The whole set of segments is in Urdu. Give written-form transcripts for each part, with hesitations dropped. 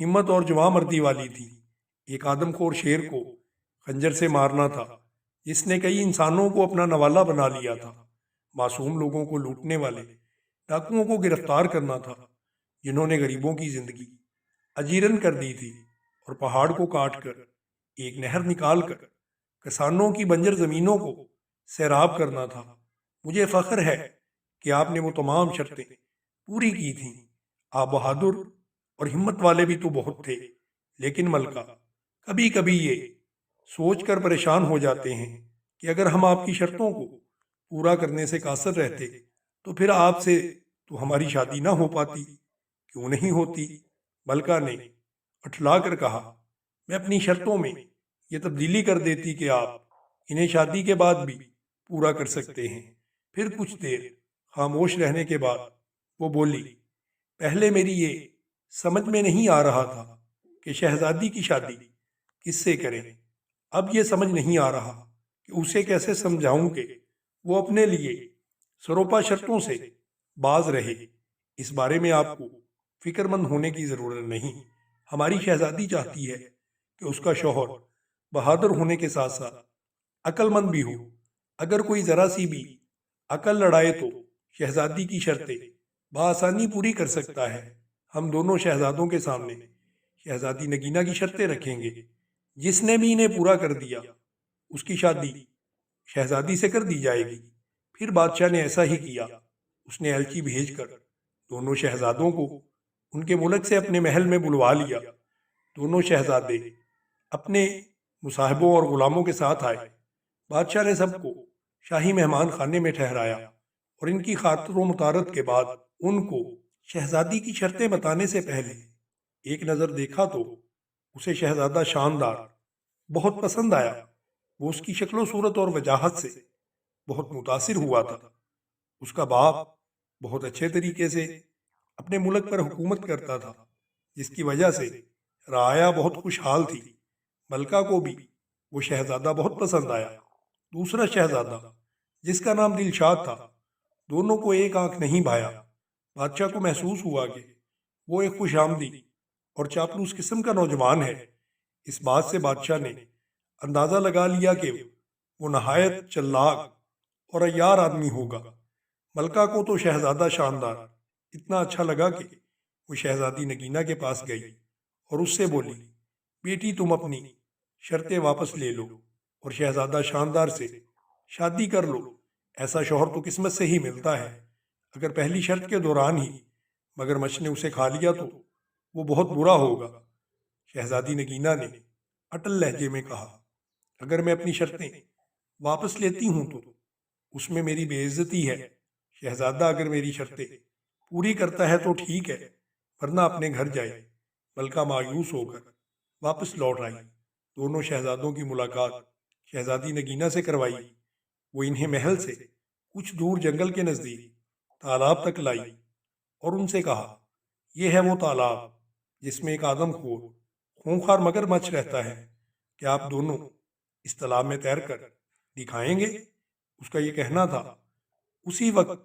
ہمت اور جواں مردی والی تھی۔ ایک آدم خور شیر کو خنجر سے مارنا تھا، جس نے کئی انسانوں کو اپنا نوالا بنا لیا تھا۔ معصوم لوگوں کو لوٹنے والے ڈاکوؤں کو گرفتار کرنا تھا، جنہوں نے غریبوں کی زندگی اجیرن کر دی تھی، اور پہاڑ کو کاٹ کر ایک نہر نکال کر کسانوں کی بنجر زمینوں کو سیراب کرنا تھا۔ مجھے فخر ہے کہ آپ نے وہ تمام شرطیں پوری کی تھیں۔ آپ بہادر اور ہمت والے بھی تو بہت تھے، لیکن ملکہ کبھی کبھی یہ سوچ کر پریشان ہو جاتے ہیں کہ اگر ہم آپ کی شرطوں کو پورا کرنے سے قاصر رہتے تو پھر آپ سے تو ہماری شادی نہ ہو پاتی۔ کیوں نہیں ہوتی؟ ملکہ نے اٹھلا کر کہا، میں اپنی شرطوں میں یہ تبدیلی کر دیتی کہ آپ انہیں شادی کے بعد بھی پورا کر سکتے ہیں۔ پھر کچھ دیر خاموش رہنے کے بعد وہ بولی، پہلے میری یہ سمجھ میں نہیں آ رہا تھا کہ شہزادی کی شادی کس سے کریں۔ اب یہ سمجھ نہیں آ رہا کہ اسے کیسے سمجھاؤں کہ وہ اپنے لیے سروپا شرطوں سے باز رہے۔ اس بارے میں آپ کو فکر مند ہونے کی ضرورت نہیں۔ ہماری شہزادی چاہتی ہے کہ اس کا شوہر بہادر ہونے کے ساتھ ساتھ عقل مند بھی ہو۔ اگر کوئی ذرا سی بھی عقل لڑائے تو شہزادی کی شرطیں بآسانی پوری کر سکتا ہے۔ ہم دونوں شہزادوں کے سامنے شہزادی نگینا کی شرطیں رکھیں گے۔ جس نے بھی انہیں پورا کر دیا اس کی شادی شہزادی سے کر دی جائے گی۔ پھر بادشاہ نے ایسا ہی کیا۔ اس نے ایلچی بھیج کر دونوں شہزادوں کو ان کے ملک سے اپنے محل میں بلوا لیا۔ دونوں شہزادے اپنے مصاحبوں اور غلاموں کے ساتھ آئے۔ بادشاہ نے سب کو شاہی مہمان خانے میں ٹھہرایا، اور ان کی خاطر و مطارد کے بعد ان کو شہزادی کی شرطیں بتانے سے پہلے ایک نظر دیکھا تو اسے شہزادہ شاندار بہت پسند آیا۔ وہ اس کی شکل و صورت اور وجاہت سے بہت متاثر ہوا تھا۔ اس کا باپ بہت اچھے طریقے سے اپنے ملک پر حکومت کرتا تھا، جس کی وجہ سے رعایا بہت خوشحال تھی۔ ملکہ کو بھی وہ شہزادہ بہت پسند آیا۔ دوسرا شہزادہ جس کا نام دلشاد تھا، دونوں کو ایک آنکھ نہیں بھایا۔ بادشاہ کو محسوس ہوا کہ وہ ایک خوش آمدید اور چاپلوس قسم کا نوجوان ہے۔ اس بات سے بادشاہ نے اندازہ لگا لیا کہ وہ نہایت چلاک اور عیار آدمی ہوگا۔ ملکہ کو تو شہزادہ شاندار اتنا اچھا لگا کہ وہ شہزادی نگینا کے پاس گئی اور اس سے بولی، بیٹی تم اپنی شرطیں واپس لے لو اور شہزادہ شاندار سے شادی کر لو۔ ایسا شوہر تو قسمت سے ہی ملتا ہے۔ اگر پہلی شرط کے دوران ہی مگرمچھ نے اسے کھا لیا تو وہ بہت برا ہوگا۔ شہزادی نگینا نے اٹل لہجے میں کہا، اگر میں اپنی شرطیں واپس لیتی ہوں تو اس میں میری بے عزتی ہے۔ شہزادہ اگر میری شرطیں پوری کرتا ہے تو ٹھیک ہے، ورنہ اپنے گھر جائے۔ ملکہ مایوس ہو کر واپس لوٹ آئی۔ دونوں شہزادوں کی ملاقات شہزادی نگینا سے کروائی۔ وہ انہیں محل سے کچھ دور جنگل کے نزدیک تالاب تک لائی اور ان سے کہا، یہ ہے وہ تالاب جس میں ایک آدم خور خونخوار مگرمچھ رہتا ہے۔ کیا آپ دونوں اس تالاب میں تیر کر دکھائیں گے؟ اس کا یہ کہنا تھا۔ اسی وقت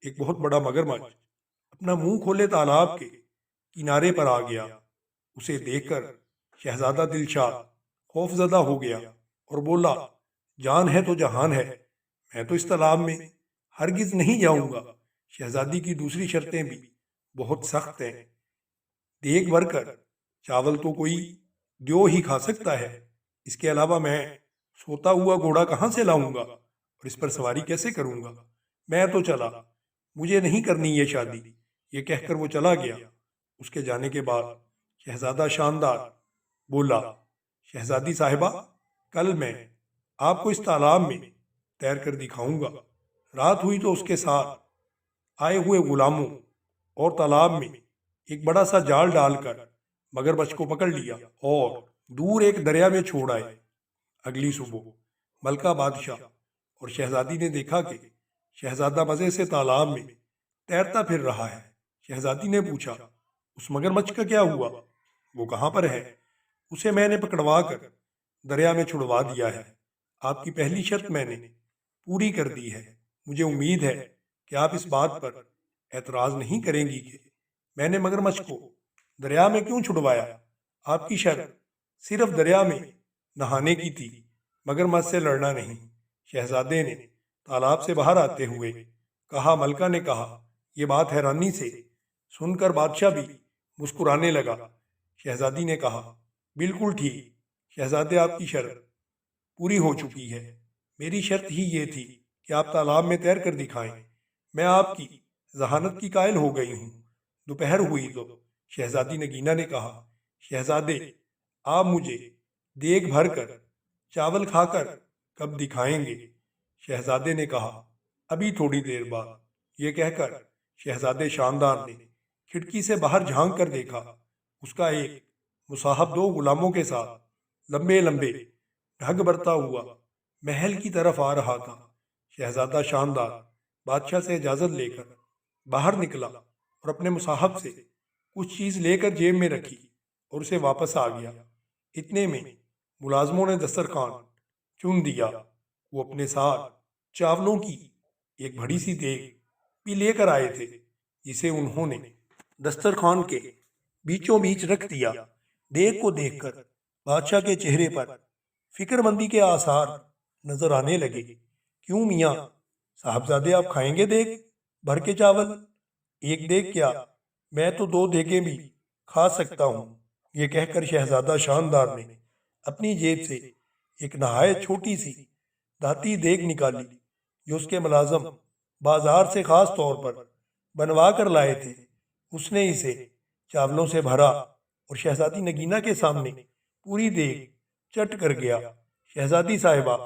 ایک بہت بڑا مگرمچھ اپنا منہ کھولے تالاب کے کنارے پر آ گیا۔ اسے دیکھ کر شہزادہ دلشاد خوف زدہ ہو گیا اور بولا، جان ہے تو جہان ہے، میں تو اس تالاب میں ہرگز نہیں جاؤں گا۔ شہزادی کی دوسری شرطیں بھی بہت سخت ہیں۔ دیگ بھر کر چاول تو کوئی دیو ہی کھا سکتا ہے، اس کے علاوہ میں سوتا ہوا گھوڑا کہاں سے لاؤں گا اور اس پر سواری کیسے کروں گا؟ میں تو چلا، مجھے نہیں کرنی یہ شادی۔ یہ کہہ کر وہ چلا گیا۔ اس کے جانے کے بعد شہزادہ شاندار بولا، شہزادی صاحبہ، کل میں آپ کو اس تالاب میں تیر کر دکھاؤں گا۔ رات ہوئی تو اس کے ساتھ آئے ہوئے غلاموں اور تالاب میں ایک بڑا سا جال ڈال کر مگرمچھ کو پکڑ لیا اور دور ایک دریا میں چھوڑ آئے۔ اگلی صبح ملکہ بادشاہ اور شہزادی نے دیکھا کہ شہزادہ مزے سے تالاب میں تیرتا پھر رہا ہے۔ شہزادی نے پوچھا، اس مگرمچھ کا کیا ہوا؟ وہ کہاں پر ہے؟ اسے میں نے پکڑوا کر دریا میں چھڑوا دیا ہے۔ آپ کی پہلی شرط میں نے پوری کر دی ہے۔ مجھے امید ہے کہ آپ اس بات پر اعتراض نہیں کریں گی کہ میں نے مگرمچھ کو دریا میں کیوں چھڑوایا۔ آپ کی شرط صرف دریا میں نہانے کی تھی، مگر مجھ سے لڑنا نہیں۔ شہزادے نے تالاب سے باہر آتے ہوئے کہا۔ ملکہ نے کہا، یہ بات حیرانی سے سن کر بادشاہ بھی مسکرانے لگا۔ شہزادی نے کہا، بالکل ٹھیک شہزادے، آپ کی شرط پوری ہو چکی ہے۔ میری شرط ہی یہ تھی کہ آپ تالاب میں تیر کر دکھائیں۔ میں آپ کی ذہانت کی قائل ہو گئی ہوں۔ دوپہر ہوئی تو شہزادی نگینہ نے کہا، شہزادے آپ مجھے دیگ بھر کر چاول کھا کر کب دکھائیں گے؟ شہزادے نے کہا، ابھی تھوڑی دیر بعد۔ یہ کہہ کر شہزادے شاندار نے کھڑکی سے باہر جھانک کر دیکھا۔ اس کا ایک مصاحب 2 غلاموں کے ساتھ لمبے لمبے ڈھگ برتا ہوا محل کی طرف آ رہا تھا۔ شہزادہ شاندار بادشاہ سے اجازت لے کر باہر نکلا اور اپنے مصاحب سے کچھ چیز لے کر جیب میں رکھی اور اسے واپس آ گیا۔ اتنے میں ملازموں نے دسترخوان چن دیا۔ وہ اپنے ساتھ چاولوں کی ایک بڑی سی دیگ بھی لے کر آئے تھے، جسے انہوں نے دسترخوان کے بیچوں بیچ رکھ دیا۔ دیگ کو دیکھ کر بادشاہ کے چہرے پر فکر مندی کے آثار نظر آنے لگے۔ کیوں میاں صاحبزادے، آپ کھائیں گے دیگ بھر کے چاول؟ ایک دیگ کیا، میں تو 2 دیگیں بھی کھا سکتا ہوں۔ یہ کہہ کر شہزادہ شاندار نے اپنی جیب سے ایک نہایت چھوٹی سی دھاتی دیگ نکالی، جو اس کے ملازم بازار سے خاص طور پر بنوا کر لائے تھے۔ اس نے اسے چاولوں سے بھرا اور شہزادی نگینہ کے سامنے پوری دیگ چٹ کر گیا۔ شہزادی صاحبہ،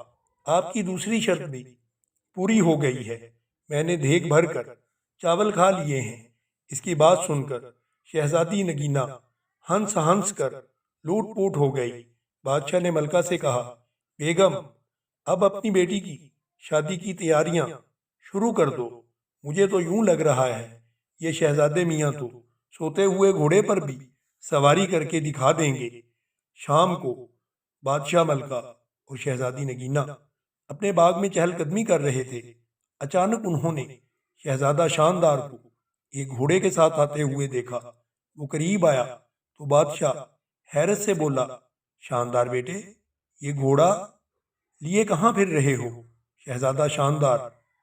آپ کی دوسری شرط بھی پوری ہو گئی ہے۔ میں نے دیگ بھر کر چاول کھا لیے ہیں۔ اس کی بات سن کر شہزادی نگینہ ہنس ہنس کر لوٹ پوٹ ہو گئی۔ بادشاہ نے ملکہ سے کہا، بیگم اب اپنی بیٹی کی شادی کی تیاریاں شروع کر دو۔ مجھے تو یوں لگ رہا ہے یہ شہزادے میاں تو سوتے ہوئے گھوڑے پر بھی سواری کر کے دکھا دیں گے۔ شام کو بادشاہ، ملکہ اور شہزادی نگینہ اپنے باغ میں چہل قدمی کر رہے تھے۔ اچانک انہوں نے شہزادہ شاندار کو ایک گھوڑے کے ساتھ آتے ہوئے دیکھا۔ وہ قریب آیا تو بادشاہ حیرت سے بولا، شاندار بیٹے، یہ گھوڑا لیے کہاں پھر رہے ہو؟ شہزادہ شاندار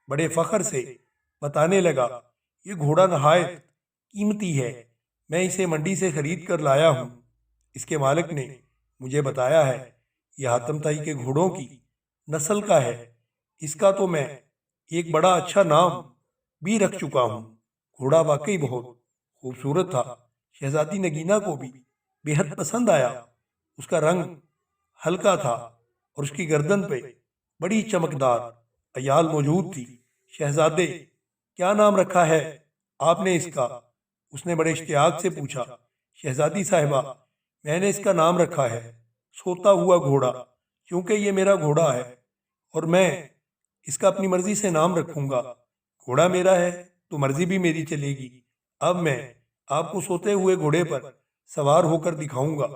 بڑے فخر سے بتانے لگا، یہ گھوڑا نہایت قیمتی ہے، میں اسے منڈی سے خرید کر لایا ہوں۔ اس کے مالک نے مجھے بتایا ہے یہ حاتم طائی کے گھوڑوں کی نسل کا ہے۔ اس کا تو میں ایک بڑا اچھا نام بھی رکھ چکا ہوں۔ گھوڑا واقعی بہت خوبصورت تھا۔ شہزادی نگینہ کو بھی بے حد پسند آیا۔ اس کا رنگ ہلکا تھا اور اس کی گردن پہ بڑی چمکدار عیال موجود تھی۔ شہزادے، کیا نام رکھا ہے آپ نے اس کا؟ اس نے بڑے اشتیاق سے پوچھا۔ شہزادی صاحبہ، میں نے اس کا نام رکھا ہے سوتا ہوا گھوڑا، کیونکہ یہ میرا گھوڑا ہے اور میں اس کا اپنی مرضی سے نام رکھوں گا۔ گھوڑا میرا ہے تو مرضی بھی میری چلے گی۔ اب میں آپ کو سوتے ہوئے گھوڑے پر سوار ہو کر دکھاؤں گا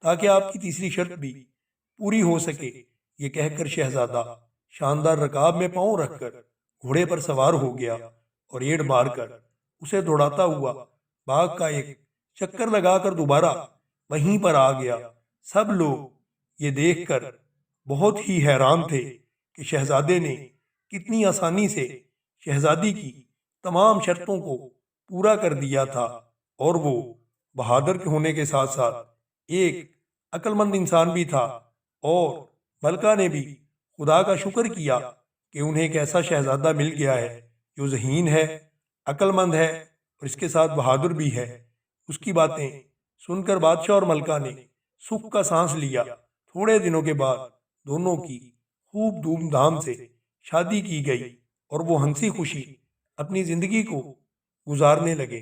تاکہ آپ کی تیسری شرط بھی پوری ہو سکے۔ یہ کہہ کر شہزادہ شاندار رکاب میں پاؤں رکھ کر گھوڑے پر سوار ہو گیا اور ایڑ مار کر اسے دوڑاتا ہوا باغ کا ایک چکر لگا کر دوبارہ وہیں پر آ گیا۔ سب لوگ یہ دیکھ کر بہت ہی حیران تھے کہ شہزادے نے کتنی آسانی سے شہزادی کی تمام شرطوں کو پورا کر دیا تھا، اور وہ بہادر ہونے کے ساتھ ساتھ ایک عقل مند انسان بھی تھا۔ اور ملکہ نے بھی خدا کا شکر کیا کہ انہیں ایک ایسا شہزادہ مل گیا ہے جو ذہین ہے، عقل مند ہے اور اس کے ساتھ بہادر بھی ہے۔ اس کی باتیں سن کر بادشاہ اور ملکہ نے سکھ کا سانس لیا۔ تھوڑے دنوں کے بعد دونوں کی خوب دھوم دھام سے شادی کی گئی اور وہ ہنسی خوشی اپنی زندگی کو گزارنے لگے۔